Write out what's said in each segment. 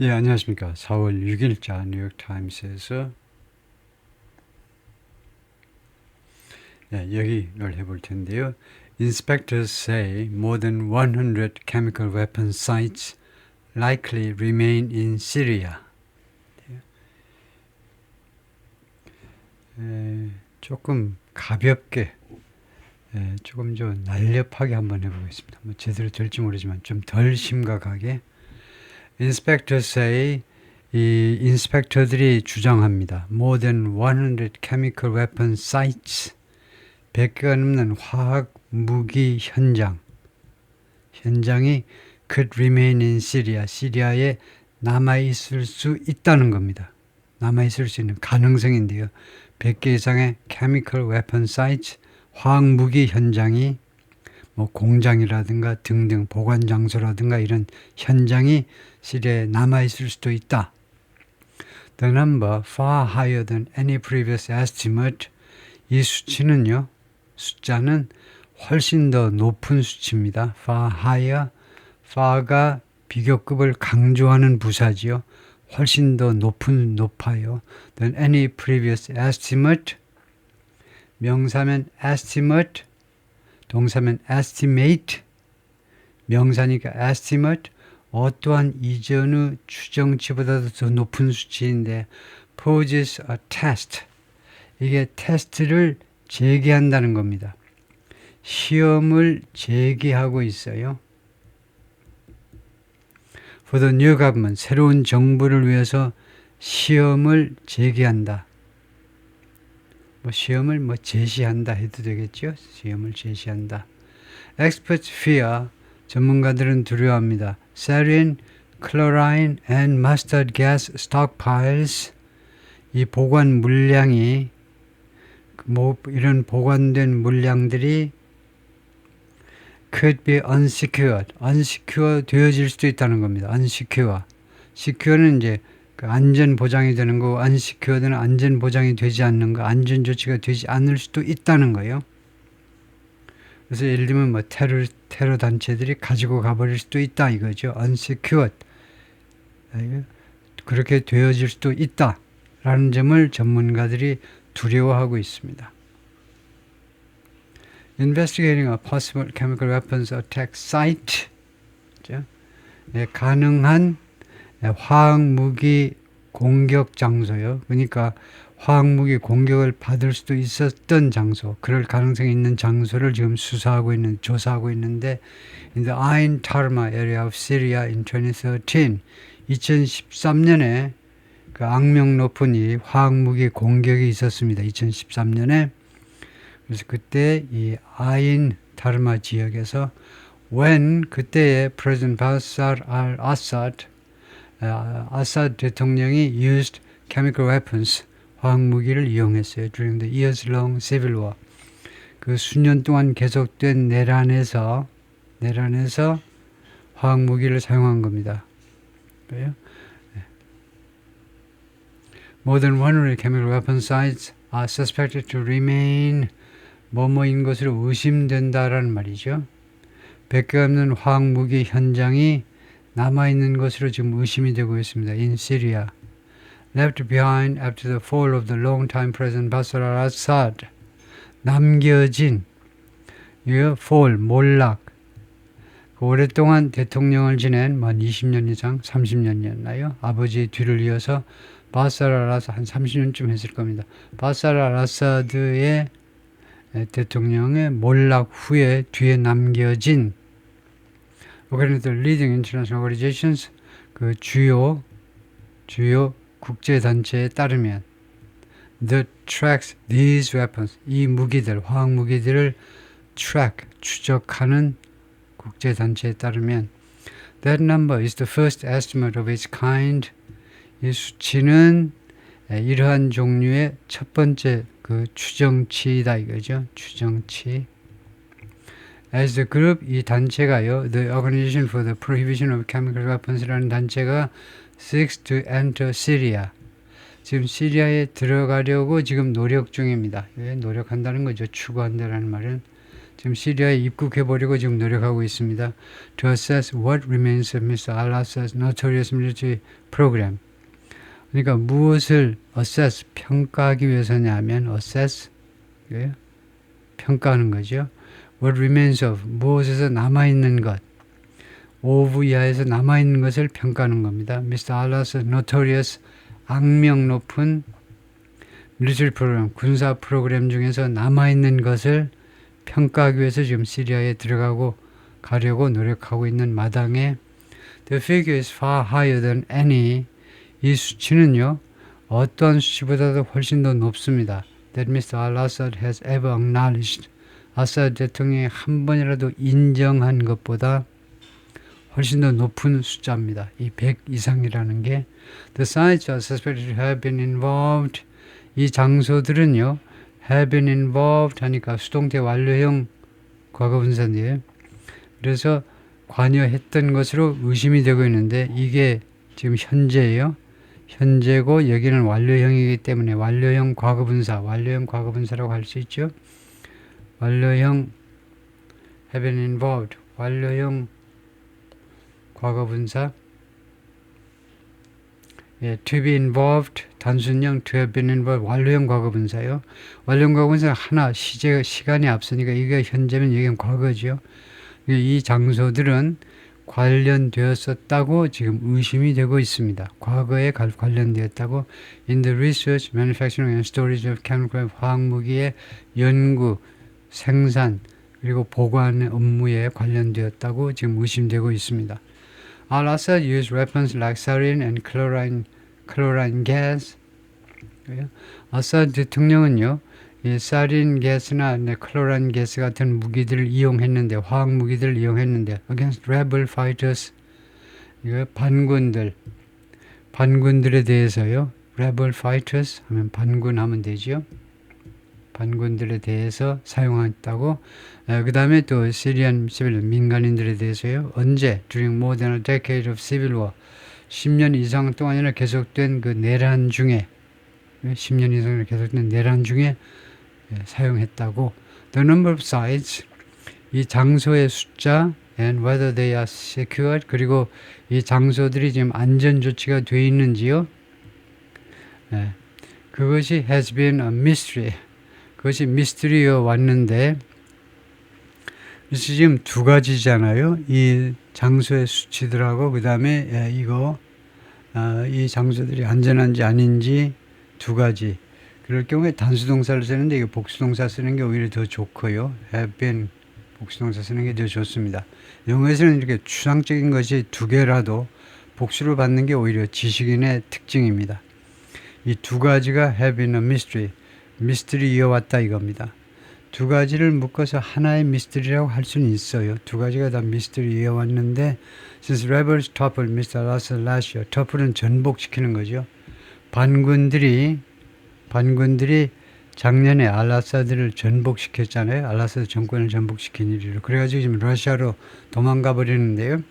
예, 안녕하십니까. 4월 6일자 뉴욕타임스에서 여기를 해볼 텐데요. Inspectors say more than 100 chemical weapon sites likely remain in Syria. 조금 가볍게, 조금 좀 날렵하게 한번 해보겠습니다. 뭐 제대로 될지 모르지만 좀 덜 심각하게. Inspectors say 이 인스펙터들이 주장합니다. More than 100 chemical weapon sites 100개가 넘는 화학 무기 현장이 could remain in Syria, 시리아에 남아있을 수 있다는 겁니다. 남아있을 수 있는 가능성인데요. 100개 이상의 chemical weapon sites, 화학 무기 현장이 뭐 공장이라든가 등등 보관 장소라든가 이런 현장이 시리아에 남아있을 수도 있다. The number far higher than any previous estimate. 이 수치는요. 숫자는 훨씬 더 높은 수치입니다. far higher, far가 비교급을 강조하는 부사지요. 훨씬 더 높아요. than any previous estimate. 명사면 estimate, 동사면 estimate, 명사니까 estimate, 어떠한 이전의 추정치보다도 더 높은 수치인데 poses a test. 이게 테스트를 제기한다는 겁니다. 시험을 제기하고 있어요. For the new government, 새로운 정부를 위해서 시험을 제기한다. 시험을 제시한다 해도 되겠죠? 시험을 제시한다. Experts fear, 전문가들은 두려워합니다. Sarin, chlorine and mustard gas stockpiles, 이 보관 물량이 이런 보관된 물량들이 could be unsecured, unsecure 되어질 수도 있다는 겁니다. unsecure. secure는 이제 그 안전 보장이 되는 거, unsecured는 안전 보장이 되지 않는 거, 안전 조치가 되지 않을 수도 있다는 거예요. 그래서 예를 들면 테러 단체들이 가지고 가버릴 수도 있다 이거죠. unsecured. 그렇게 되어질 수도 있다라는 점을 전문가들이 두려워하고 있습니다. Investigating a possible chemical weapons attack site. 가능한 화학무기 공격 장소요. 그러니까 화학무기 공격을 받을 수도 있었던 장소, 그럴 가능성이 있는 장소를 지금 조사하고 있는데 in the Ain Tarma area of Syria in 2013, 2013년에 그 악명 높은 이 화학무기 공격이 있었습니다. 2013년에. 그래서 그때 이 아인 타르마 지역에서 그때의 President Bashar al-Assad, 아사드 대통령이 used chemical weapons, 화학무기를 이용했어요. During the years-long civil war. 그 수년 동안 계속된 내란에서 화학무기를 사용한 겁니다. 그래요? More than 100 chemical weapon sites are suspected to remain 뭐뭐인 것으로 의심된다라는 말이죠. 100개가 넘는 화학무기 현장이 남아있는 것으로 지금 의심이 되고 있습니다. In Syria. Left behind after the fall of the long-time President Bashar al-Assad. 남겨진, fall, 몰락. 오랫동안 대통령을 지낸 20년 이상, 30년이었나요? 아버지의 뒤를 이어서 바사르 알아사드 한 30년쯤 했을 겁니다. 바사르 알아사드의 대통령의 몰락 후에 뒤에 남겨진 according to the leading international organizations, 그 주요 국제 단체에 따르면 that tracks these weapons, 이 무기들, 화학 무기들을 추적하는 국제 단체에 따르면 that number is the first estimate of its kind. 이 수치는 이러한 종류의 첫 번째 그 추정치이다 이거죠. 추정치. As the group, 이 단체가요, the Organization for the Prohibition of Chemical Weapons라는 단체가 seeks to enter Syria. 지금 시리아에 들어가려고 지금 노력 중입니다. 왜 노력한다는 거죠? 추구한다는 말은 지금 시리아에 입국해버리고 지금 노력하고 있습니다. To assess what remains of Mr. al-Assad's notorious military program. 그러니까 무엇을 assess, 평가하기 위해서냐 하면 assess, 평가하는 거죠. What remains of, 무엇에서 남아있는 것, of 이하에서 남아있는 것을 평가하는 겁니다. Mr. al-Assad's notorious, 악명 높은 밀리터리 프로그램, 군사 프로그램 중에서 남아있는 것을 평가하기 위해서 지금 시리아에 들어가고 가려고 노력하고 있는 마당에 The figure is far higher than any. 이 수치는요, 어떠한 수치보다도 훨씬 더 높습니다. That Mr. al-Assad has ever acknowledged. 아사드 대통령이 한 번이라도 인정한 것보다 훨씬 더 높은 숫자입니다. 이 100 이상이라는 게 The sites are suspected to have been involved. 이 장소들은요, have been involved 하니까 수동태 완료형 과거분사인데요. 그래서 관여했던 것으로 의심이 되고 있는데 이게 지금 현재예요. 현재고 여기는 완료형이기 때문에 완료형 과거분사라고 할 수 있죠. 완료형 have been involved, 완료형 과거분사. to be involved, 단순형 to have been involved, 완료형 과거분사요. 완료형 과거분사 하나, 시간이 앞서니까 이게 현재면 여기는 과거죠. 이 장소들은 관련되었었다고 지금 의심이 되고 있습니다. 과거에 관련되었다고 in the research, manufacturing and storage of chemical 화학무기의 연구, 생산, 그리고 보관 업무에 관련되었다고 지금 의심되고 있습니다. Al-Assad used weapons like sarin and chlorine gas. 아사드 대통령은요, 이 사린 가스나 클로라인 가스 같은 무기들을 이용했는데, 화학 무기들을 이용했는데, against rebel fighters, 이거 반군들에 대해서요, rebel fighters 하면 반군하면 되죠. 반군들에 대해서 사용했다고. 그 다음에 또 시리안 민간인들에 대해서요. 언제? During more than a decade of civil war. 10년 이상 동안이나 계속된 그 내란 중에 10년 이상 계속된 내란 중에 사용했다고. The number of sites, 이 장소의 숫자 and whether they are secured, 그리고 이 장소들이 지금 안전 조치가 되어 있는지요. 그것이 has been a mystery. 그것이 미스터리여 왔는데, 그래서 지금 두 가지잖아요. 이 장소의 수치들하고 그 다음에 이 장소들이 안전한지 아닌지 두 가지. 그럴 경우에 단수동사를 쓰는데 이거 복수동사 쓰는 게 오히려 더 좋고요. have been 복수동사 쓰는 게 더 좋습니다. 영어에서는 이렇게 추상적인 것이 두 개라도 복수를 받는 게 오히려 지식인의 특징입니다. 이 두 가지가 have been a mystery. 미스터리 이어왔다 이겁니다. 두 가지를 묶어서 하나의 미스터리라고 할 수는 있어요. 두 가지가 다 미스터리 이어왔는데 since rebels toppled Mr. al-Assad last year. top플은 전복시키는 거죠. 반군들이 작년에 알아사드를 전복시켰잖아요. 알아사드 정권을 전복시킨 일이로. 그래가지고 지금 러시아로 도망가 버리는데요.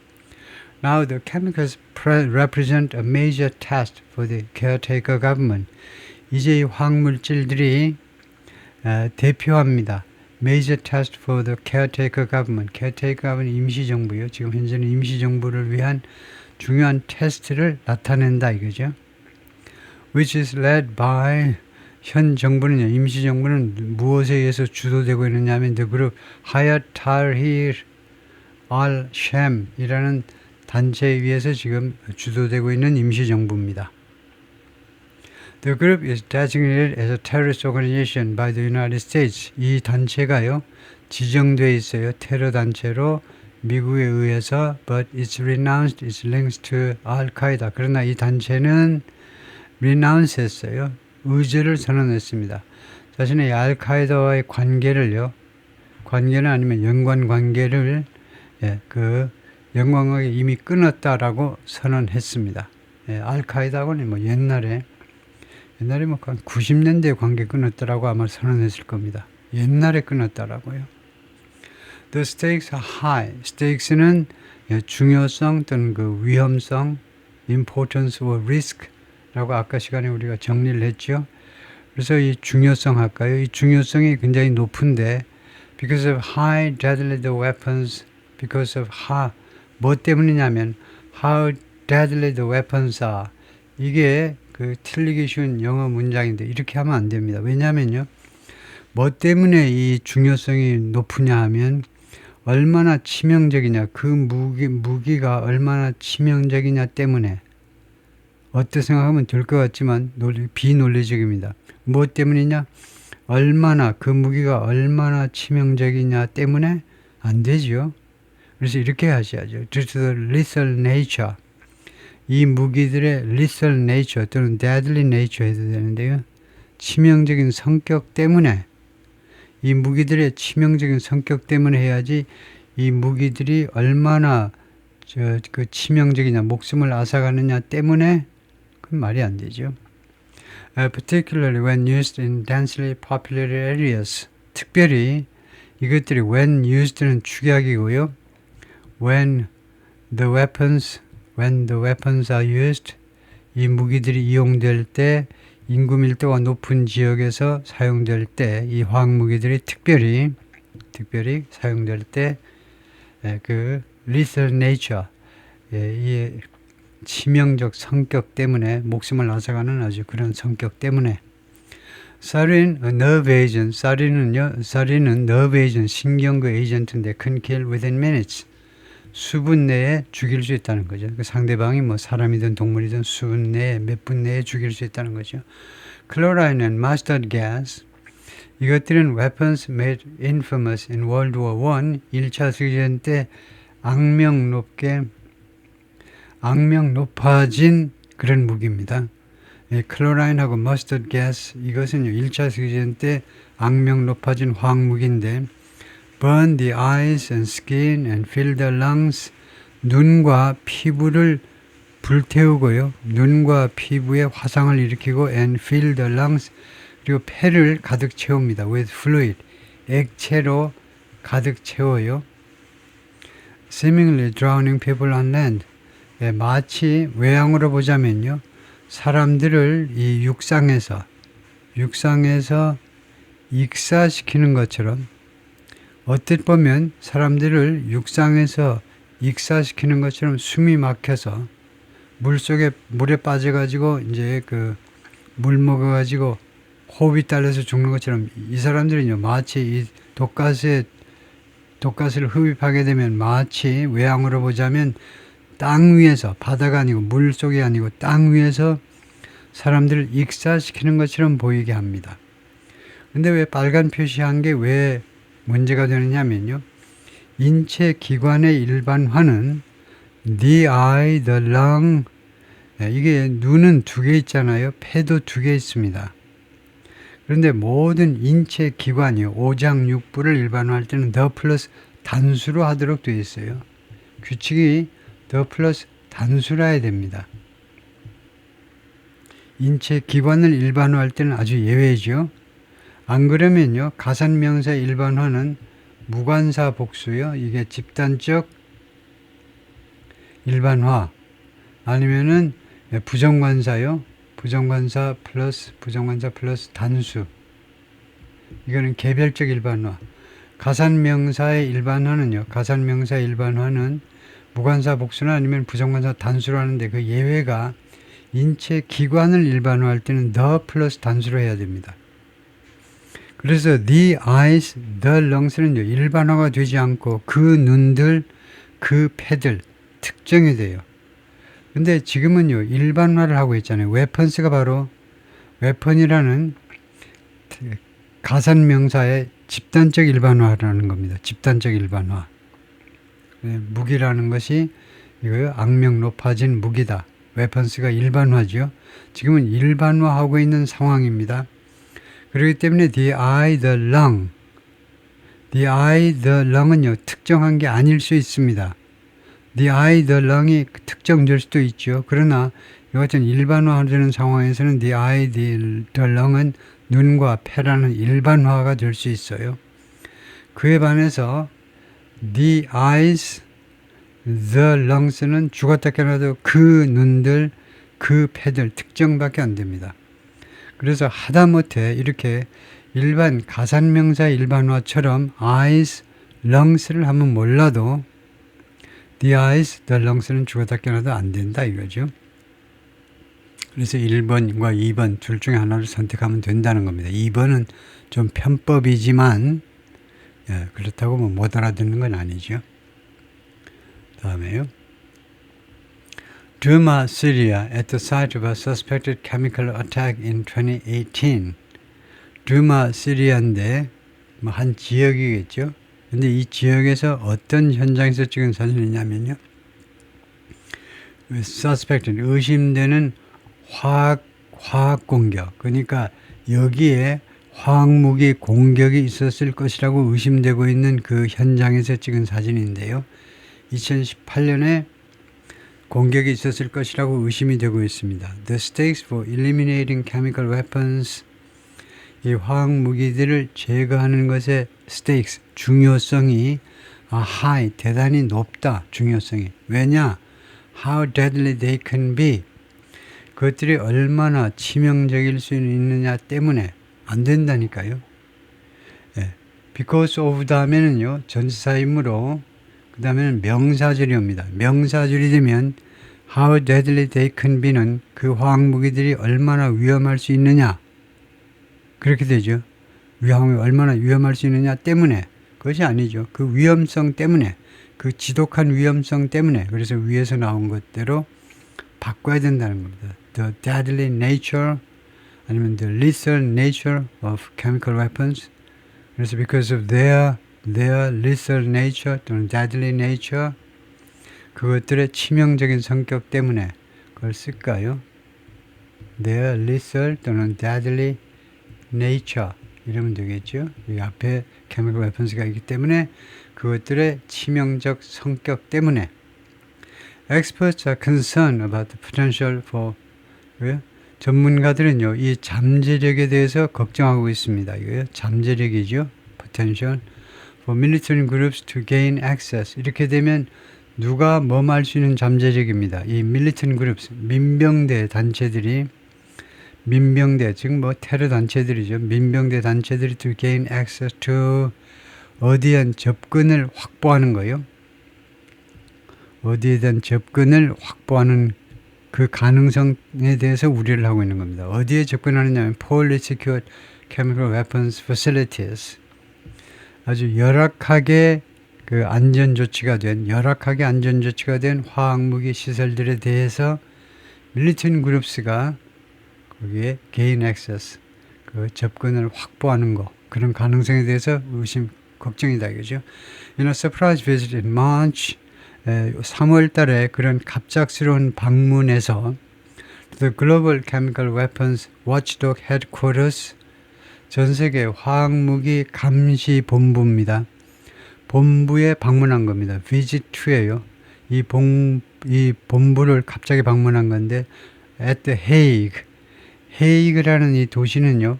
Now the chemicals represent a major test for the caretaker government. 이제 이 화학물질들이 대표합니다. Major test for the caretaker government. caretaker government 임시정부요. 지금 현재는 임시정부를 위한 중요한 테스트를 나타낸다 이거죠. Which is led by, 현 정부는요, 임시정부는 무엇에 의해서 주도되고 있느냐 하면 the group Hayat Tahrir al-Sham 이라는 단체에 의해서 지금 주도되고 있는 임시정부입니다. The group is designated as a terrorist organization by the United States. 이 단체가요, 지정되어 있어요. 테러 단체로 미국에 의해서, but it's renounced its links to al-Qaeda. 그러나 이 단체는 renounce 했어요. 의제를 선언했습니다. 자신의 알카에다와의 관계는 아니면 연관 관계를 영광하게 이미 끊었다라고 선언했습니다. 알카에다하고는 뭐 옛날에 뭐 한 90년대에 관계 끊었다라고 아마 선언했을 겁니다. 옛날에 끊었다라고요. The stakes are high. stakes는 중요성 또는 그 위험성, importance or risk 라고 아까 시간에 우리가 정리를 했죠. 그래서 이 중요성 할까요? 이 중요성이 굉장히 높은데 because of high deadly the weapons, because of 뭐 때문이냐면 how deadly the weapons are. 이게 그 틀리기 쉬운 영어 문장인데 이렇게 하면 안 됩니다. 왜냐면요. 뭐 때문에 이 중요성이 높으냐 하면 얼마나 치명적이냐, 그 무기가 얼마나 치명적이냐 때문에 어떻게 생각하면 될 것 같지만 비논리적입니다. 뭐 때문이냐? 얼마나 그 무기가 얼마나 치명적이냐 때문에 안 되지요. 그래서 이렇게 하셔야죠. Due to the lethal nature. 이 무기들의 lethal nature 또는 deadly nature 해도 되는데요. 치명적인 성격 때문에 이 무기들의 치명적인 성격 때문에 해야지 이 무기들이 얼마나 그 치명적이냐, 목숨을 앗아가느냐 때문에 그건 말이 안 되죠. Particularly when used in densely populated areas. 특별히 이것들이 when used는 축약이고요. When the weapons are used. 이 무기들이 이용될 때 인구 밀도가 높은 지역에서 사용될 때 이 화학무기들이 특별히 사용될 때 그 lethal nature, 이 치명적 성격 때문에 목숨을 앗아가는 아주 그런 성격 때문에 sarin, nerve agent, sarin은 nerve agent, 신경구 에이전트인데 can kill within minutes. 수분 내에 죽일 수 있다는 거죠. 그 상대방이 뭐 사람이든 동물이든 수분 내에 몇 분 내에 죽일 수 있다는 거죠. Chlorine and mustard gas. 이것들은 weapons made infamous in World War I. 1차 세계대전 때 악명 높아진 그런 무기입니다. 클로라인하고 머스터드 가스 이것은요 1차 세계대전 때 악명 높아진 화학무기인데 burn the eyes and skin and fill the lungs. 눈과 피부를 불태우고요. 눈과 피부에 화상을 일으키고 and fill the lungs. 그리고 폐를 가득 채웁니다. with fluid. 액체로 가득 채워요. seemingly drowning people on land. 마치 외양으로 보자면요. 사람들을 이 육상에서 익사시키는 것처럼 어뜻 보면 사람들을 육상에서 익사시키는 것처럼 숨이 막혀서 물에 빠져가지고 이제 그 물 먹어가지고 호흡이 딸려서 죽는 것처럼 이 사람들은요 마치 이 독가스를 흡입하게 되면 마치 외양으로 보자면 땅 위에서 바다가 아니고 물 속이 아니고 땅 위에서 사람들을 익사시키는 것처럼 보이게 합니다. 근데 왜 빨간 표시한 게 왜 문제가 되느냐면요. 인체 기관의 일반화는 the eye, the lung. 이게 눈은 2개 있잖아요. 폐도 2개 있습니다. 그런데 모든 인체 기관이요. 오장육부를 일반화할 때는 the 플러스 단수로 하도록 되어 있어요. 규칙이 the 플러스 단수라 해야 됩니다. 인체 기관을 일반화할 때는 아주 예외죠. 안 그러면요. 가산명사 일반화는 무관사 복수요. 이게 집단적 일반화 아니면은 부정관사요. 부정관사 플러스 단수. 이거는 개별적 일반화. 가산명사의 일반화는요. 가산명사 일반화는 무관사 복수나 아니면 부정관사 단수로 하는데 그 예외가 인체 기관을 일반화할 때는 the 플러스 단수로 해야 됩니다. 그래서 the eyes, the lungs는요. 일반화가 되지 않고 그 눈들, 그 폐들 특정이 돼요. 근데 지금은요. 일반화를 하고 있잖아요. weapons가 바로 weapon이라는 가산명사의 집단적 일반화라는 겁니다. 집단적 일반화. 무기라는 것이 이거요. 악명 높아진 무기다. weapons가 일반화죠. 지금은 일반화하고 있는 상황입니다. 그렇기 때문에 the eye, the lung. the eye, the lung은요. 특정한 게 아닐 수 있습니다. the eye, the lung이 특정될 수도 있죠. 그러나 이와 같은 일반화되는 상황에서는 the eye, the lung은 눈과 폐라는 일반화가 될 수 있어요. 그에 반해서 the eyes, the lungs는 죽었다 깨어나도 그 눈들, 그 폐들 특정밖에 안 됩니다. 그래서 하다못해 이렇게 일반 가산명사 일반화처럼 eyes, lungs를 하면 몰라도 the eyes, the lungs는 죽었다 깨어나도 안 된다 이거죠. 그래서 1번과 2번 둘 중에 하나를 선택하면 된다는 겁니다. 2번은 좀 편법이지만 그렇다고 뭐 못 알아듣는 건 아니죠. 다음에요. Douma, Syria, at the site of a suspected chemical attack in 2018. Douma, 시리아인데 뭐 한 지역이겠죠. 근데 이 지역에서 어떤 현장에서 찍은 사진이냐면요. suspected, 의심되는 화학 공격. 그러니까 여기에 화학무기 공격이 있었을 것이라고 의심되고 있는 그 현장에서 찍은 사진인데요. 2018년에 공격이 있었을 것이라고 의심이 되고 있습니다. The stakes for eliminating chemical weapons, 이 화학무기들을 제거하는 것의 stakes, 중요성이 high, 대단히 높다, 중요성이. 왜냐? How deadly they can be. 그것들이 얼마나 치명적일 수 있느냐 때문에 안 된다니까요. Because of 다음에는요, 전치사이므로, 그 다음에는 명사절이 옵니다. 명사절이 되면 How deadly they can be는 그 화학무기들이 얼마나 위험할 수 있느냐. 그렇게 되죠. 얼마나 위험할 수 있느냐 때문에. 그것이 아니죠. 그 위험성 때문에. 그 지독한 위험성 때문에. 그래서 위에서 나온 것대로 바꿔야 된다는 겁니다. The deadly nature 아니면 the lethal nature of chemical weapons. 그래서 because of their lethal nature 또는 deadly nature, 그것들의 치명적인 성격 때문에 그걸 쓸까요? Their lethal 또는 deadly nature 이러면 되겠죠. 여기 앞에 chemical weapons가 있기 때문에 그것들의 치명적 성격 때문에. Experts are concerned about the potential for, 전문가들은요, 이 잠재력에 대해서 걱정하고 있습니다. 이거요, 잠재력이죠. potential for military groups to gain access. 이렇게 되면 누가 뭐할 수 있는 잠재력입니다. 이 military groups, 민병대 단체들이, 민병대, 즉 뭐 테러 단체들이죠. 민병대 단체들이 to gain access to, 어디에 대한 접근을 확보하는 거예요. 어디에 대한 접근을 확보하는 그 가능성에 대해서 우려를 하고 있는 겁니다. 어디에 접근하느냐면 poorly secured chemical weapons facilities, 아주 열악하게 안전조치가 된 화학무기 시설들에 대해서 밀리턴 그룹스가 거기에 gain access, 그 접근을 확보하는 거, 그런 가능성에 대해서 걱정이다 이거죠. In a surprise visit in March, 3월 달에 그런 갑작스러운 방문에서 The Global Chemical Weapons Watchdog Headquarters, 전 세계 화학무기 감시 본부입니다. 본부에 방문한 겁니다. Visit to예요. 이 본부를 갑자기 방문한 건데 at the Hague, 헤이그라는 이 도시는요,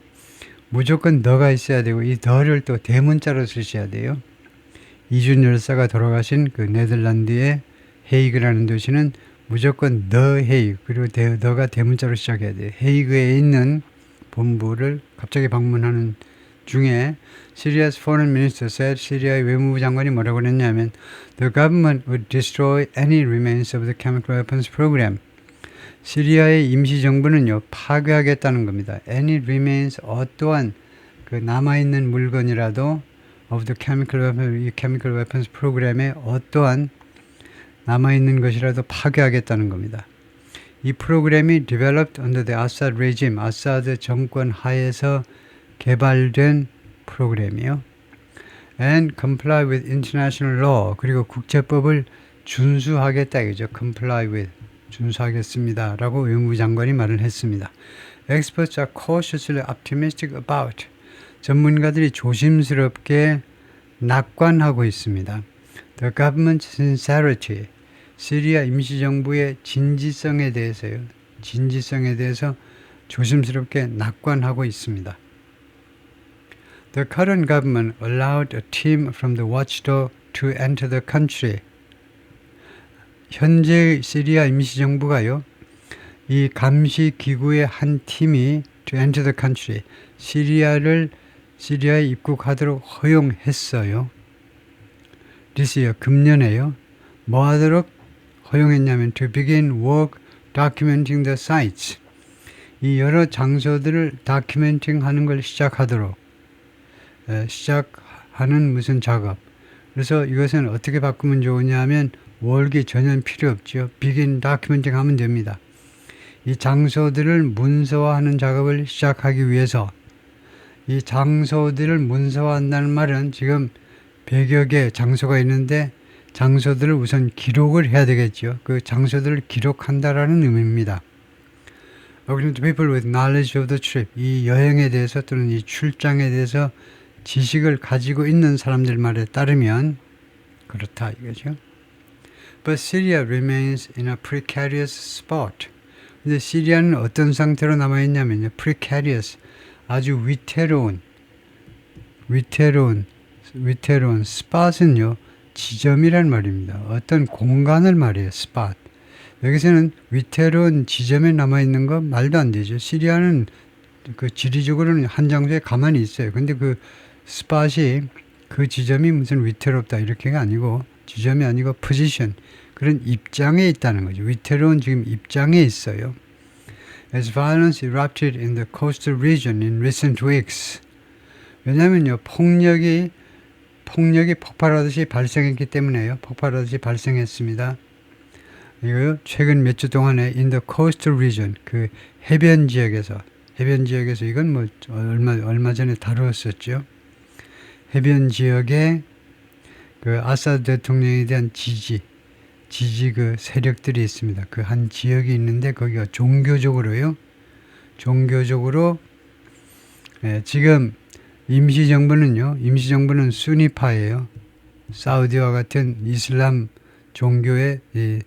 무조건 더가 있어야 되고 이 더를 또 대문자로 쓰셔야 돼요. 이준 열사가 돌아가신 그 네덜란드의 헤이그라는 도시는 무조건 더 헤이그, 그리고 더가 대문자로 시작해야 돼요. 헤이그에 있는 본부를 갑자기 방문하는 중에 Syria's foreign minister said, 시리아의 외무부 장관이 뭐라고 그랬냐면 The government would destroy any remains of the chemical weapons program. 시리아의 임시정부는요, 파괴하겠다는 겁니다. Any remains, 어떠한 그 남아있는 물건이라도 of the chemical weapons 프로그램에 어떠한 남아있는 것이라도 파괴하겠다는 겁니다. 이 프로그램이 developed under the Assad regime, 아사드 정권 하에서 개발된 프로그램이요. And comply with international law, 그리고 국제법을 준수하겠다 이거죠. comply with, 준수하겠습니다 라고 외무부 장관이 말을 했습니다. Experts are cautiously optimistic about, 전문가들이 조심스럽게 낙관하고 있습니다. The government's sincerity, 시리아 임시정부의 진지성에 대해서요. 진지성에 대해서 조심스럽게 낙관하고 있습니다. The current government allowed a team from the watchdog to enter the country. 현재 시리아 임시정부가요, 이 감시 기구의 한 팀이 to enter the country, 시리아를 시리아에 입국하도록 허용했어요. 디스요, 금년에요. 뭐 하도록 허용했냐면 to begin work documenting the sites. 이 여러 장소들을 다큐멘팅 하는 걸 시작하도록 시작하는 무슨 작업. 그래서 이것은 어떻게 바꾸면 좋으냐 하면 월기 전혀 필요 없죠. begin documenting 하면 됩니다. 이 장소들을 문서화하는 작업을 시작하기 위해서 이 장소들을 문서화한다는 말은 지금 100여 개 장소가 있는데 장소들을 우선 기록을 해야 되겠죠. 그 장소들을 기록한다라는 의미입니다. According to people with knowledge of the trip, 이 여행에 대해서 또는 이 출장에 대해서 지식을 가지고 있는 사람들 말에 따르면 그렇다 이거죠. But Syria remains in a precarious spot. 근데 시리아는 어떤 상태로 남아있냐면요. precarious, 아주 위태로운 spot은요. 지점이란 말입니다. 어떤 공간을 말해요. spot. 여기서는 위태로운 지점에 남아있는 거 말도 안 되죠. 시리아는 그 지리적으로는 한 장소에 가만히 있어요. 근데 그 스팟이 그 지점이 무슨 위태롭다 이렇게가 아니고 지점이 아니고 포지션, 그런 입장에 있다는 거죠. 위태로운 지금 입장에 있어요. As violence erupted in the coastal region in recent weeks. 왜냐면요, 폭력이 폭발하듯이 발생했기 때문에요. 폭발하듯이 발생했습니다. 이거요, 최근 몇 주 동안에 in the coastal region, 그 해변 지역에서 이건 뭐 얼마 전에 다루었었죠. 해변 지역에 그 아사드 대통령에 대한 지지 그 세력들이 있습니다. 그 한 지역이 있는데 거기가 종교적으로 지금 임시정부는 수니파예요. 사우디와 같은 이슬람 종교의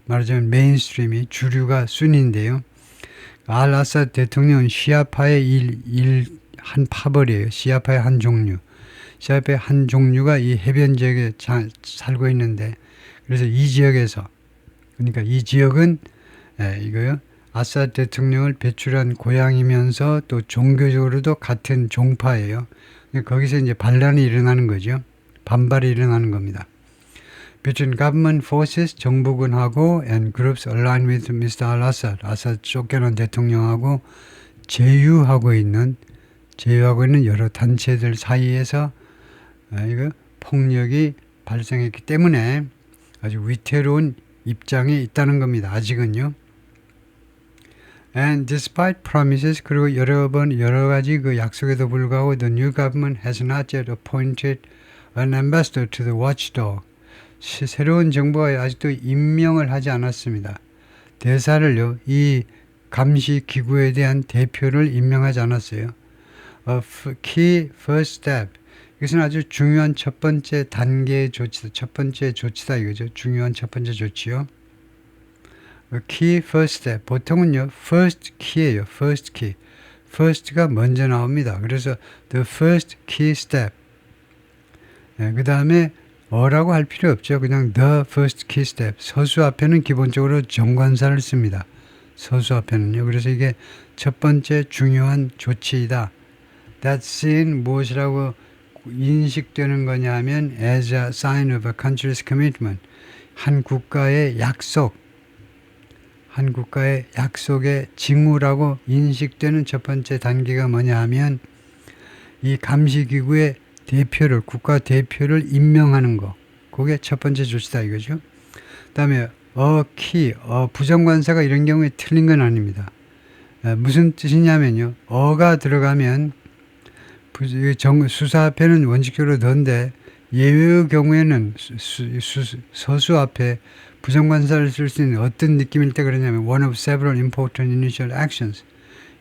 말하자면 메인스트림이 주류가 순위인데요. 알 아사드 대통령은 시아파의 한 파벌이에요. 시아파의 한 종류. 시아파의 한 종류가 이 해변 지역에 살고 있는데, 그래서 이 지역에서, 그러니까 이 지역은 이거요, 아사드 대통령을 배출한 고향이면서 또 종교적으로도 같은 종파예요. 거기서 이제 반란이 일어나는 거죠. 반발이 일어나는 겁니다. Between government forces, 정부군하고 and groups aligned with Mr. al-Assad, 아사드 쫓겨난 대통령하고 제휴하고 있는 여러 단체들 사이에서 이거 폭력이 발생했기 때문에 아주 위태로운 입장에 있다는 겁니다. 아직은요. And despite promises, 그리고 여러 가지 그 약속에도 불구하고 the new government has not yet appointed an ambassador to the watchdog. 새로운 정부가 아직도 임명을 하지 않았습니다. 대사를요, 이 감시 기구에 대한 대표를 임명하지 않았어요. A key first step. 이것은 아주 중요한 첫 번째 단계의 조치다. 첫 번째 조치다 이거죠. 중요한 첫 번째 조치요. A key first step. 보통은요, first key예요. first key. first가 먼저 나옵니다. 그래서 the first key step. 그 다음에 어라고 할 필요 없죠. 그냥 the first key step. 서수 앞에는 기본적으로 정관사를 씁니다. 서수 앞에는요. 그래서 이게 첫 번째 중요한 조치이다. That seen 무엇이라고 인식되는 거냐 하면 as a sign of a country's commitment. 한 국가의 약속의 징후라고 인식되는 첫 번째 단계가 뭐냐 하면 이 감시기구의 국가 대표를 임명하는 거. 그게 첫 번째 조치다 이거죠. 그 다음에 부정관사가 이런 경우에 틀린 건 아닙니다. 무슨 뜻이냐면요. 어가 들어가면 수사 앞에는 원칙적으로 더인데 예외의 경우에는 서수 앞에 부정관사를 쓸 수 있는 어떤 느낌일 때 그러냐면 one of several important initial actions.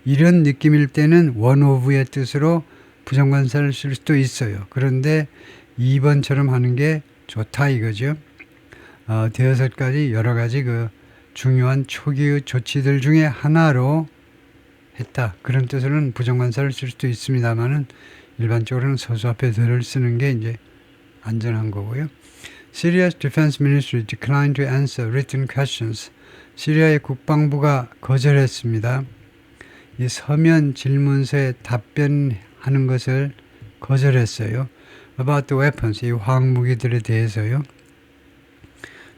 이런 느낌일 때는 one of의 뜻으로 부정관사를 쓸 수도 있어요. 그런데 2번처럼 하는 게 좋다 이거죠. 대여섯 가지 여러 가지 그 중요한 초기의 조치들 중에 하나로 했다. 그런 뜻으로는 부정관사를 쓸 수도 있습니다만은 일반적으로는 서수 앞에 들을 쓰는 게 이제 안전한 거고요. Syria's defense ministry declined to answer written questions. 시리아의 국방부가 거절했습니다. 이 서면 질문서에 답변하는 것을 거절했어요. About the weapons, 이 화학무기들에 대해서요.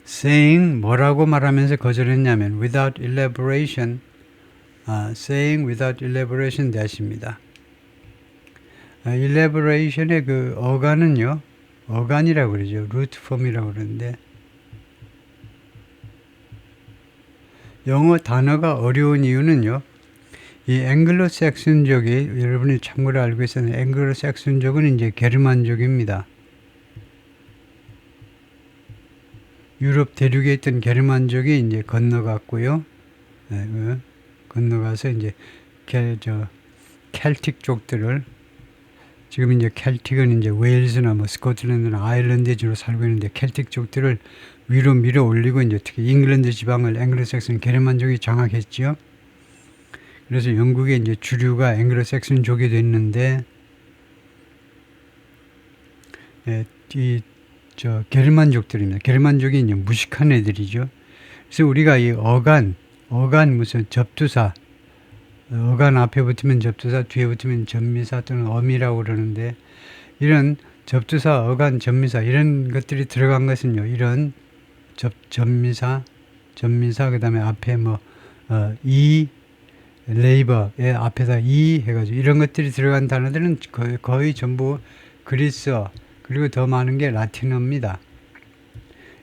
Saying 뭐라고 말하면서 거절했냐면 without elaboration, saying without elaboration 대하십니다. elaboration의 그 어간은요, 어간이라고 그러죠. root form이라고 그러는데 영어 단어가 어려운 이유는요. 이 앵글로색슨족이 여러분이 참고로 알고 있었는데 앵글로색슨족은 이제 게르만족입니다. 유럽 대륙에 있던 게르만족이 이제 건너갔고요. 건너가서 이제 켈틱족들을 지금 이제 켈틱은 이제 웨일즈나 뭐 스코틀랜드나 아일랜드에 주로 살고 있는데 켈틱족들을 위로 밀어 올리고 이제 특히 잉글랜드 지방을 앵글로색슨 게르만족이 장악했지요. 그래서 영국의 이제 주류가 앵글로색슨족이 됐는데 게르만족들입니다. 게르만족이 이제 무식한 애들이죠. 그래서 우리가 이 어간 무슨 접두사, 어간 앞에 붙으면 접두사, 뒤에 붙으면 전미사 또는 어미라고 그러는데 이런 접두사, 어간, 전미사 이런 것들이 들어간 것은요. 이런 전미사, 그 다음에 앞에 레이버의 앞에다 해가지고 이런 것들이 들어간 단어들은 거의 전부 그리스어 그리고 더 많은 게 라틴어입니다.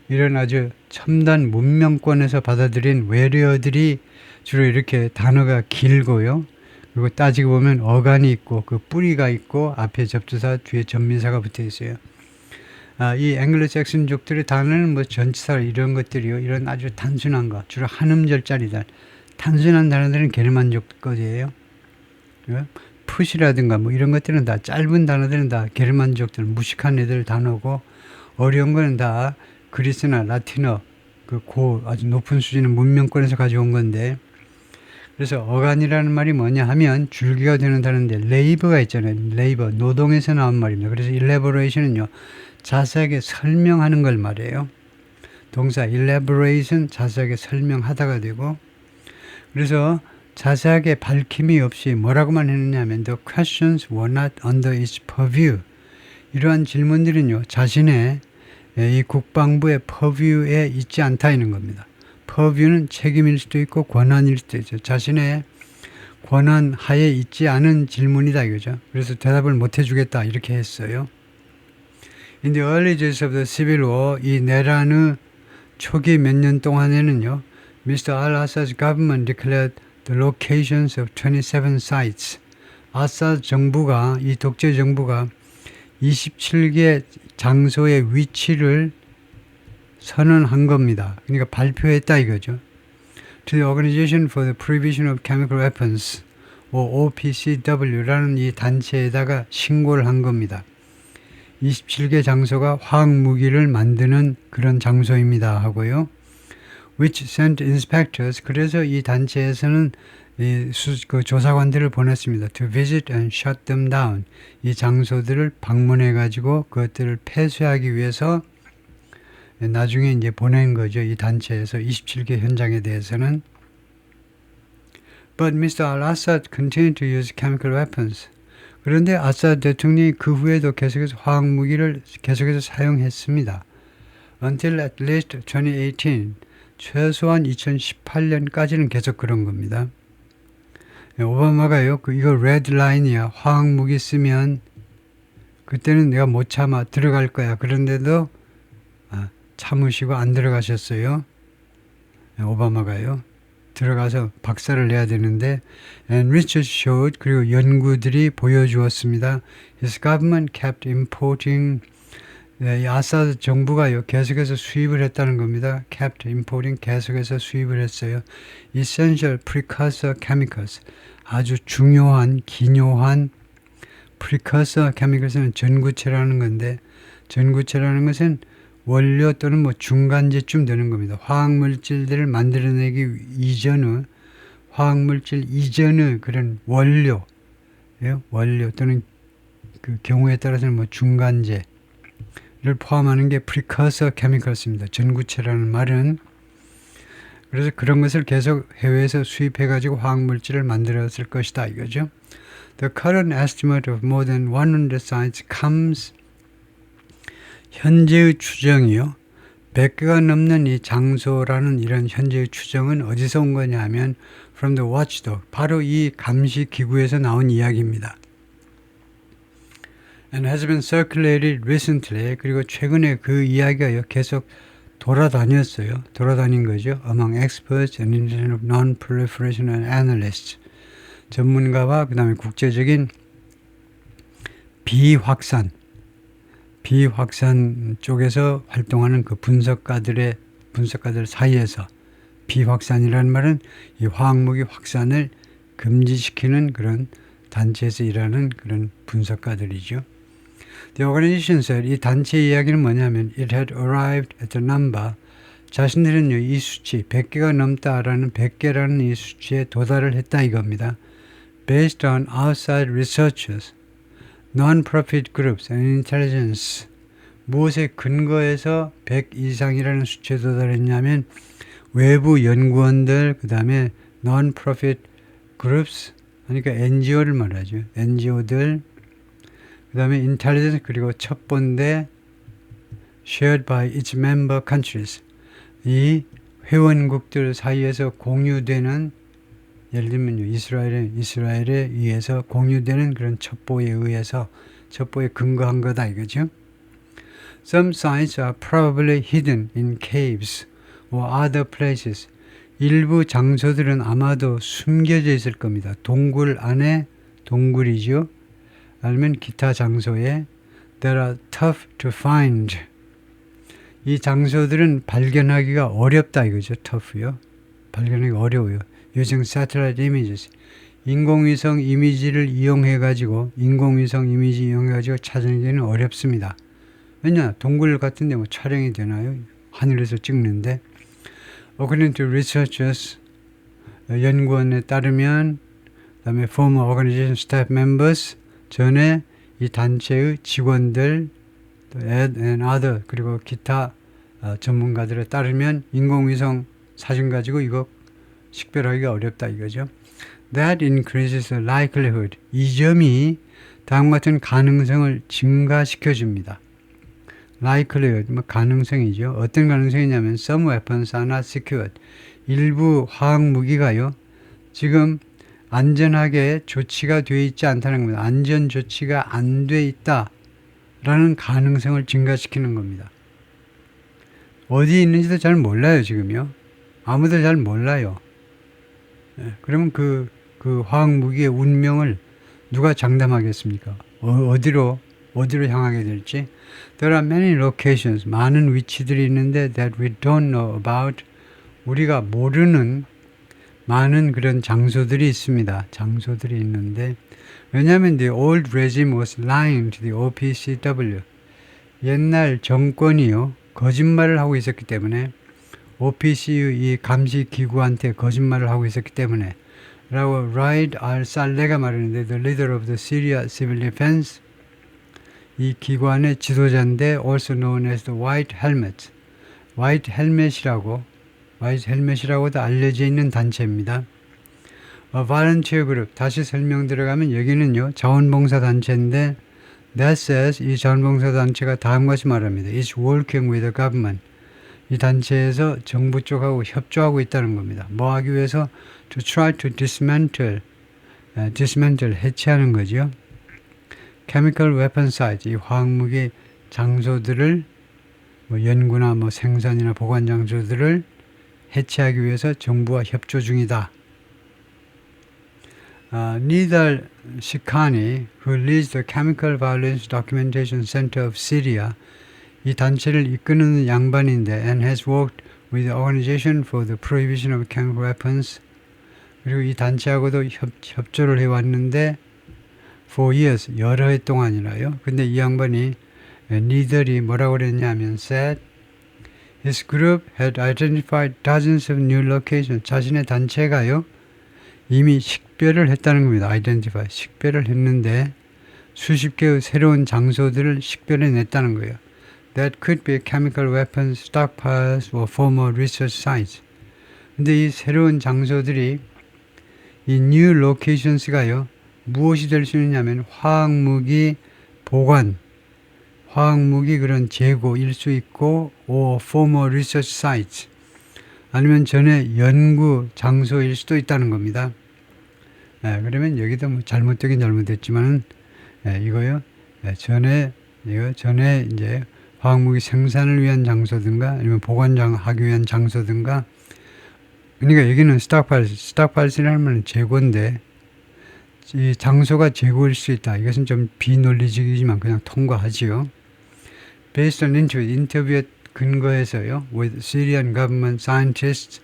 이런 아주 첨단 문명권에서 받아들인 외래어들이 주로 이렇게 단어가 길고요. 그리고 따지고 보면 어간이 있고 그 뿌리가 있고 앞에 접두사 뒤에 전미사가 붙어 있어요. 이 앵글로색슨족들의 단어는 뭐 전치사 이런 것들이요. 이런 아주 단순한 거 주로 한 음절짜리다. 단순한 단어들은 게르만족 거예요. 풋이라든가 뭐 이런 것들은 다 짧은 단어들은 다 게르만족들 무식한 애들 단어고 어려운 거는 다 그리스나 라틴어 그 아주 높은 수준의 문명권에서 가져온 건데 그래서 어간이라는 말이 뭐냐 하면 줄기가 되는 단어인데 레이버가 있잖아요. 레이버 노동에서 나온 말입니다. 그래서 elaboration은요 자세하게 설명하는 걸 말해요. 동사 elaboration 자세하게 설명하다가 되고 그래서 자세하게 밝힘이 없이 뭐라고만 했느냐 하면 the questions were not under its purview 이러한 질문들은요 자신의 이 국방부의 purview에 있지 않다 있는 겁니다. purview는 책임일 수도 있고 권한일 수도 있죠. 자신의 권한 하에 있지 않은 질문이다 이거죠. 그래서 대답을 못 해주겠다 이렇게 했어요. In the early days of the Civil War 이 내란의 초기 몇 년 동안에는요 Mr. al-Assad's government declared the locations of 27 sites. 아사드 정부가 이 독재 정부가 27개 장소의 위치를 선언한 겁니다. 그러니까 발표했다 이거죠. To the Organization for the Prohibition of Chemical Weapons, OPCW라는 이 단체에다가 신고를 한 겁니다. 27개 장소가 화학무기를 만드는 그런 장소입니다 하고요. Which sent inspectors, 그래서 이 단체에서는 그 조사관들을 보냈습니다. To visit and shut them down. 이 장소들을 방문해가지고 그것들을 폐쇄하기 위해서 나중에 이제 보낸 거죠. 이 단체에서 27개 현장에 대해서는. But Mr. al-Assad continued to use chemical weapons. 그런데 아사드 대통령이 그 후에도 계속해서 화학무기를 계속해서 사용했습니다. Until at least 2018. 최소한 2018년까지는 계속 그런 겁니다. 오바마가요, 이거 레드 라인이야. 화학무기 쓰면 그때는 내가 못 참아 들어갈 거야. 그런데도 참으시고 안 들어가셨어요. 오바마가요. 들어가서 박살을 내야 되는데 and research showed 그리고 연구들이 보여주었습니다. His government kept importing 이 아사드 정부가요 계속해서 수입을 했다는 겁니다. kept importing 계속해서 수입을 했어요. essential precursor chemicals 아주 중요한 기묘한 precursor chemicals는 전구체라는 건데 전구체라는 것은 원료 또는 뭐 중간제쯤 되는 겁니다. 화학물질들을 만들어내기 이전의 화학물질 이전의 그런 원료 또는 그 경우에 따라서는 뭐 중간제 를 포함하는 게 precursor chemicals입니다. 전구체라는 말은 그래서 그런 것을 계속 해외에서 수입해가지고 화학물질을 만들었을 것이다 이거죠. The current estimate of more than 100 sites comes 현재의 추정이요. 100개가 넘는 이 장소라는 이런 현재의 추정은 어디서 온 거냐 하면 from the watchdog, 바로 이 감시기구에서 나온 이야기입니다. And has been circulated recently, 그리고 최근에 그 이야기가 계속 돌아다닌 거죠. Among experts and international non-proliferation analysts. 전문가와 그 다음에 국제적인 비확산 쪽에서 활동하는 그 분석가들 사이에서 비확산이라는 말은 이 화학무기 확산을 금지시키는 그런 단체에서 일하는 그런 분석가들이죠. The organization said 이 단체의 이야기는 뭐냐면 it had arrived at the number 자신들은요 이 수치 100개가 넘다라는 100개라는 이 수치에 도달을 했다 이겁니다. Based on outside researchers, non-profit groups and intelligence 무엇에 근거해서 100 이상이라는 수치에 도달했냐면 외부 연구원들 그 다음에 non-profit groups 그러니까 NGO를 말하죠. NGO들 그 다음에 intelligence 그리고 첩보인데 shared by each member countries 이 회원국들 사이에서 공유되는 예를 들면요 이스라엘에 의해서 공유되는 그런 첩보에 의해서 첩보에 근거한 거다 이거죠. Some sites are probably hidden in caves or other places. 일부 장소들은 아마도 숨겨져 있을 겁니다. 동굴 안에 동굴이죠. 아니면 기타 장소에 that are tough to find. 이 장소들은 발견하기가 어렵다 이거죠. tough요. 발견하기 어려워요. Using satellite images. 인공위성 이미지 이용해가지고 찾아내기는 어렵습니다. 왜냐? 동굴 같은데 뭐 촬영이 되나요? 하늘에서 찍는데. According to researchers, 연구원에 따르면 그다음에 former organization staff members 전에 이 단체의 직원들 and other 그리고 기타 전문가들에 따르면 인공위성 사진 가지고 이거 식별하기가 어렵다 이거죠. That increases the likelihood. 이 점이 다음 같은 가능성을 증가시켜 줍니다. likelihood, 가능성이죠. 어떤 가능성이냐면 some weapons are not secured. 일부 화학 무기가요. 지금 안전하게 조치가 되어 있지 않다는 겁니다. 안전 조치가 안 돼 있다라는 가능성을 증가시키는 겁니다. 어디에 있는지도 잘 몰라요, 지금요. 아무도 잘 몰라요. 그러면 그 화학 무기의 운명을 누가 장담하겠습니까? 어디로 향하게 될지. There are many locations, 많은 위치들이 있는데 that we don't know about. 우리가 모르는 많은 그런 장소들이 있습니다. 장소들이 있는데 왜냐하면 the old regime was lying to the OPCW. 옛날 정권이요 거짓말을 하고 있었기 때문에 OPC의 이 감시기구한테 거짓말을 하고 있었기 때문에 라고 Raid al-Saleh가 말하는데 the leader of the Syria Civil Defense 이 기관의 지도자인데 also known as the White Helmet White Helmet이라고도 알려져 있는 단체입니다. Volunteer Group 다시 설명 들어가면 여기는요 자원봉사 단체인데 that says 이 자원봉사 단체가 다음 것이 말합니다. It's working with the government 이 단체에서 정부 쪽하고 협조하고 있다는 겁니다. 뭐 하기 위해서? To try to dismantle, 해체하는 거죠. Chemical weapon sites, 이 화학무기 장소들을 연구나 생산이나 보관 장소들을 해체하기 위해서 정부와 협조 중이다. Nidal Shikhani, who leads the Chemical Violence Documentation Center of Syria, 이 단체를 이끄는 양반인데 and has worked with the Organization for the Prohibition of Chemical Weapons 그리고 이 단체하고도 협조를 해왔는데 for years, 여러 해 동안이라요. 근데 이 양반이 니들이 뭐라고 그랬냐면 said his group had identified dozens of new locations 자신의 단체가요 이미 식별을 했다는 겁니다. 식별을 했는데 수십 개의 새로운 장소들을 식별해냈다는 거예요. That could be chemical weapons stockpiles or former research sites. 근데 이 새로운 장소들이 이 new locations가요. 무엇이 될 수 있냐면 화학무기 보관, 화학무기 그런 재고일 수 있고 or former research sites 아니면 전에 연구 장소일 수도 있다는 겁니다. 그러면 여기도 뭐 잘못되긴 잘못됐지만은 이거요. 전에 이제 화학무기 생산을 위한 장소든가 아니면 보관하기 위한 장소든가 그러니까 여기는 스탁팔이라는 말은 재고인데 이 장소가 재고일 수 있다. 이것은 좀 비논리적이지만 그냥 통과하지요. Based on 인터뷰에 근거해서요. With Syrian government scientists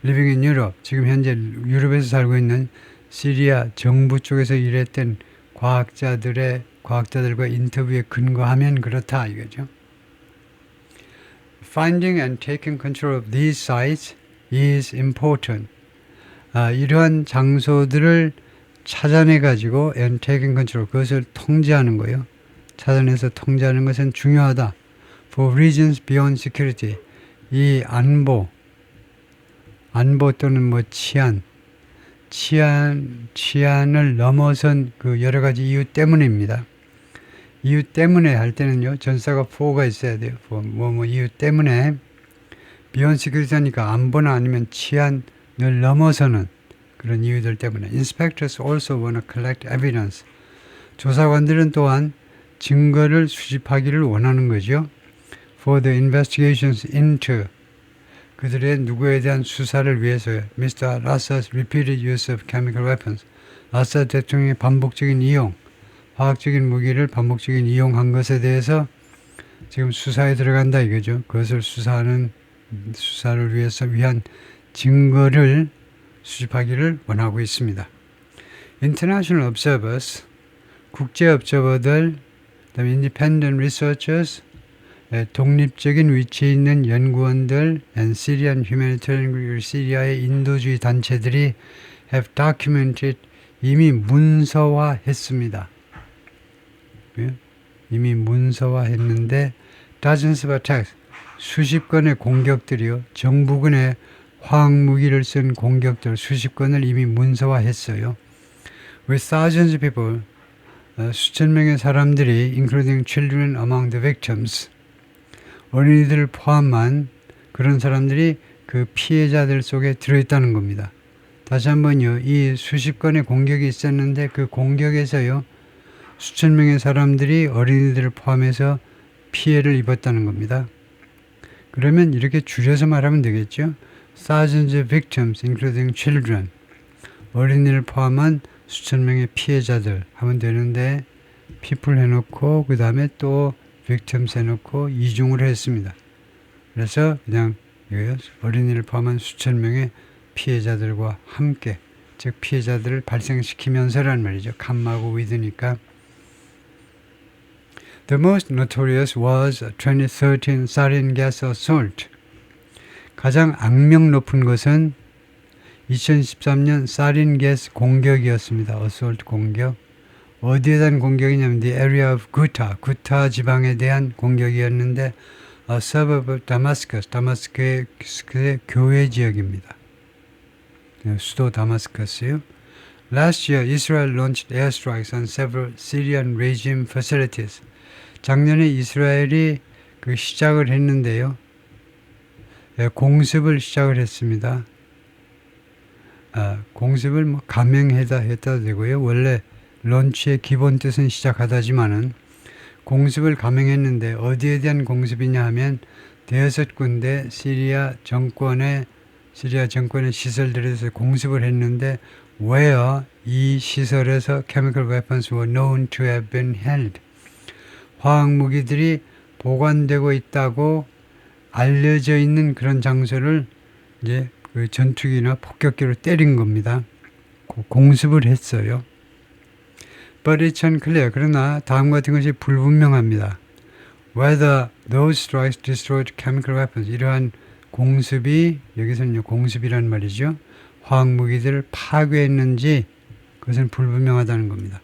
living in Europe. 지금 현재 유럽에서 살고 있는 시리아 정부 쪽에서 일했던 과학자들과 인터뷰에 근거하면 그렇다 이거죠. Finding and taking control of these sites is important. 이러한 장소들을 찾아내가지고 and taking control, 그것을 통제하는 거예요. 찾아내서 통제하는 것은 중요하다. For reasons beyond security. 이 안보 또는 뭐 치안을 넘어선 그 여러 가지 이유 때문입니다. 이유 때문에 할 때는요, 전사가 for가 있어야 돼요. 뭐 이유 때문에 beyond security 하니까 안보나 아니면 치안을 넘어서는 그런 이유들 때문에. Inspectors also want to collect evidence. 조사관들은 또한 증거를 수집하기를 원하는 거죠. For the investigations into 그들의 누구에 대한 수사를 위해서요. Mr. Assad's repeated use of chemical weapons. 아사드 대통령의 반복적인 이용, 화학적인 무기를 반복적인 이용한 것에 대해서 지금 수사에 들어간다 이거죠. 그것을 수사를 위한 증거를 수집하기를 원하고 있습니다. International observers, 국제 업저버들, 그다음에 independent researchers, 독립적인 위치에 있는 연구원들, and Syrian humanitarian 그리고 시리아의 인도주의 단체들이 have documented 이미 문서화했습니다. 이미 문서화했는데 dozens of attacks 수십 건의 공격들이요. 정부군의 화학무기를 쓴 공격들 수십 건을 이미 문서화했어요. With thousands of people 수천 명의 사람들이 including children among the victims 어린이들을 포함한 그런 사람들이 그 피해자들 속에 들어있다는 겁니다. 다시 한번요. 이 수십 건의 공격이 있었는데 그 공격에서요. 수천 명의 사람들이 어린이들을 포함해서 피해를 입었다는 겁니다. 그러면 이렇게 줄여서 말하면 되겠죠. Thousands of victims including children 어린이를 포함한 수천 명의 피해자들 하면 되는데 people 해놓고 그 다음에 또 victims 해놓고 이중으로 했습니다. 그래서 그냥 어린이를 포함한 수천 명의 피해자들과 함께 즉 피해자들을 발생시키면서란 말이죠. 감마고 with니까 The most notorious was 2013 sarin gas assault. 가장 악명 높은 것은 2013년 사린 가스 공격이었습니다. assault 공격. 어디에 대한 공격이냐면 the area of Ghouta 지방에 대한 공격이었는데 a suburb of Damascus, 다마스크의 교외 지역입니다. 수도 다마스커스요. Last year, Israel launched airstrikes on several Syrian regime facilities. 작년에 이스라엘이 시작을 했는데요. 공습을 시작을 했습니다. 공습을 감행했다 되고요. 원래 런치의 기본 뜻은 시작하다지만은 공습을 감행했는데 어디에 대한 공습이냐 하면 대여섯 군데 시리아 정권의 시설들에서 공습을 했는데 where 이 시설에서 chemical weapons were known to have been held. 화학무기들이 보관되고 있다고 알려져 있는 그런 장소를 이제 그 전투기나 폭격기로 때린 겁니다. 공습을 했어요. But it's unclear. 그러나 다음 같은 것이 불분명합니다. Whether those strikes destroyed chemical weapons. 이러한 공습이 여기서는 공습이란 말이죠. 화학무기들을 파괴했는지 그것은 불분명하다는 겁니다.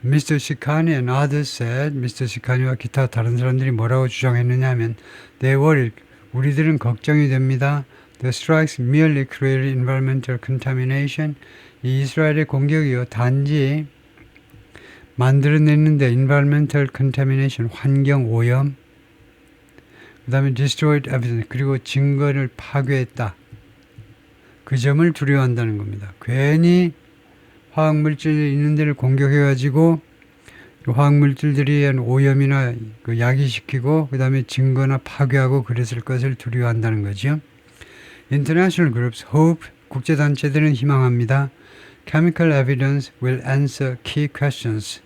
Mr. Shikani and others said, Mr. Shikani와 기타 다른 사람들이 뭐라고 주장했느냐 하면 They worried, 우리들은 걱정이 됩니다. The strikes merely created environmental contamination. 이 이스라엘의 공격이요 단지 만들어내는데 environmental contamination 환경 오염, 그 다음에 destroyed evidence 그리고 증거를 파괴했다. 그 점을 두려워한다는 겁니다. 괜히 화학물질이 있는 데를 공격해가지고 화학물질들이 의한 오염이나 야기시키고 그 다음에 증거나 파괴하고 그랬을 것을 두려워한다는 거죠. International groups hope 국제단체들은 희망합니다. Chemical evidence will answer key questions.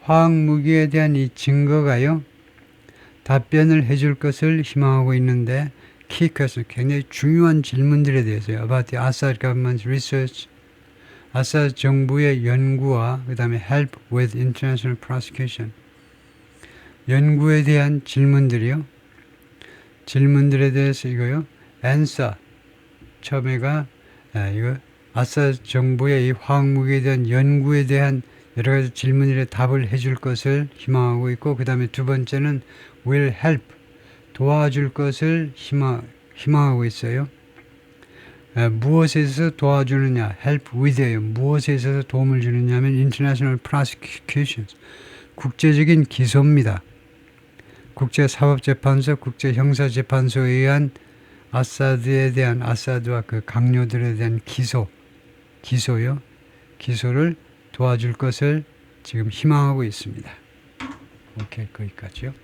화학무기에 대한 이 증거가요 답변을 해줄 것을 희망하고 있는데 key question 굉장히 중요한 질문들에 대해서요. About the Assad government's research 아사드 정부의 연구와 그 다음에 help with international prosecution 연구에 대한 질문들이요. 질문들에 대해서 이거요. answer 처음에가 이거 아사드 정부의 이 화학무기에 대한 연구에 대한 여러 가지 질문들에 답을 해줄 것을 희망하고 있고 그 다음에 두 번째는 will help 도와줄 것을 희망하고 있어요. 무엇에 있어서 도와주느냐 help with예요. 무엇에 있어서 도움을 주느냐 하면 international prosecutions 국제적인 기소입니다. 국제사법재판소, 국제형사재판소에 의한 아사드에 대한 아사드와 그 강요들에 대한 기소요. 기소를 도와줄 것을 지금 희망하고 있습니다. 오케이, 거기까지요.